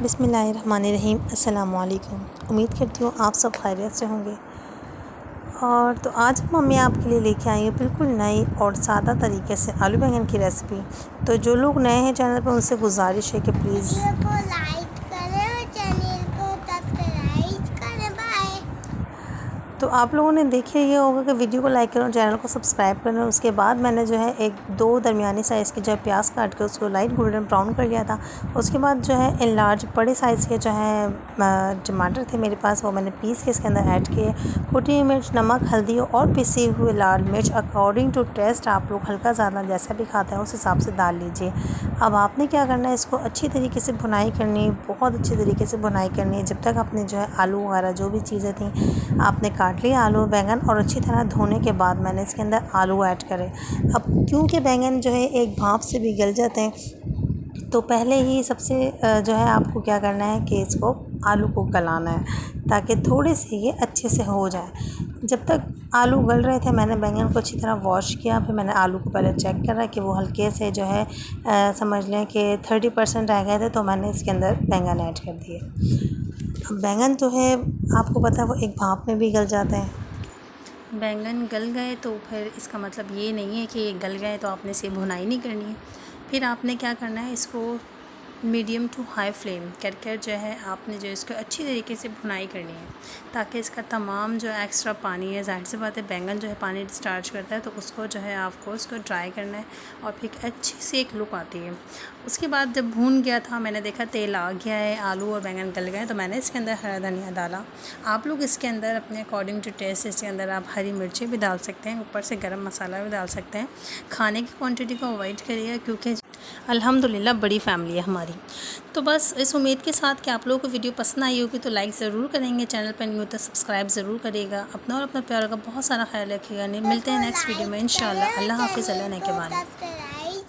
बिस्मिल्लाहिर्रहमानिर्रहीम। अस्सलाम वालेकुम। उम्मीद करती हूँ आप सब खैरियत से होंगे। और तो आज मम्मी आपके लिए लेके आई है बिल्कुल नई और सादा तरीके से आलू बैंगन की रेसिपी। तो जो लोग नए हैं चैनल पर उनसे गुजारिश है कि प्लीज़ लाइक करें और चैनल को सब्सक्राइब करें। बाय। तो आप लोगों ने देखे ये होगा कि वीडियो को लाइक करें और चैनल को सब्सक्राइब करें। उसके बाद मैंने जो है एक दो दरमियानी साइज़ के जो है प्याज काट के उसको लाइट गोल्डन ब्राउन कर लिया था। उसके बाद जो है इन लार्ज बड़े साइज़ के जो है टमाटर थे मेरे पास, वो मैंने पीस के इसके अंदर ऐड किए। कुटी हुई मिर्च, नमक, हल्दी और पिसी हुए लाल मिर्च अकॉर्डिंग टू टेस्ट। आप लोग हल्का ज़्यादा जैसा भी खाते हैं उस हिसाब से डाल लीजिए। अब आपने क्या करना है, इसको अच्छी तरीके से भुनाई करनी है, बहुत अच्छी तरीके से भुनाई करनी है जब तक आपने जो है आलू वगैरह जो भी चीज़ें थी आपने काट लिया आलू बैंगन, और अच्छी तरह धोने के बाद मैंने इसके अंदर आलू ऐड करे। अब क्योंकि बैंगन जो है एक भाप से भी गल जाते हैं, तो पहले ही सबसे जो है आपको क्या करना है कि इसको आलू को गलाना है ताकि थोड़े से ये अच्छे से हो जाए। जब तक आलू गल रहे थे मैंने बैंगन को अच्छी तरह वॉश किया। फिर मैंने आलू को पहले चेक करा कि वो हल्के से जो है समझ लें कि 30% रह गए थे, तो मैंने इसके अंदर बैंगन ऐड कर दिए। अब बैंगन तो है आपको पता है वो एक भाप में भी गल जाते हैं। बैंगन गल गए तो फिर इसका मतलब ये नहीं है कि गल गए तो आपने इसे भुनाई नहीं करनी है। फिर आपने क्या करना है, इसको मीडियम टू हाई फ्लेम कर कर जो है आपने जो इसको अच्छी तरीके से भुनाई करनी है ताकि इसका तमाम जो एक्स्ट्रा पानी है, ज़ाहिर सी बात है बैंगन जो है पानी डिस्चार्ज करता है, तो उसको जो है आपको उसको ड्राई करना है और फिर अच्छी सी एक लुक आती है। उसके बाद जब भून गया था मैंने देखा तेल आ गया है, आलू और बैंगन गल गए, तो मैंने इसके अंदर हरा धनिया डाला। आप लोग इसके अंदर अपने अकॉर्डिंग टू टेस्ट इसके अंदर आप हरी मिर्ची भी डाल सकते हैं, ऊपर से गरम मसाला भी डाल सकते हैं। खाने की क्वांटिटी को अवॉइड करिएगा क्योंकि अल्हम्दुलिल्लाह बड़ी फैमिली है हमारी। तो बस इस उम्मीद के साथ कि आप लोगों को वीडियो पसंद आई होगी तो लाइक ज़रूर करेंगे, चैनल पर न्यू तो सब्सक्राइब ज़रूर करिएगा। अपना और अपना प्यार का बहुत सारा ख्याल रखिएगा। मिलते हैं नेक्स्ट वीडियो में इंशाल्लाह। अल्लाह हाफ़िज़। अल्लाह ने के बारे।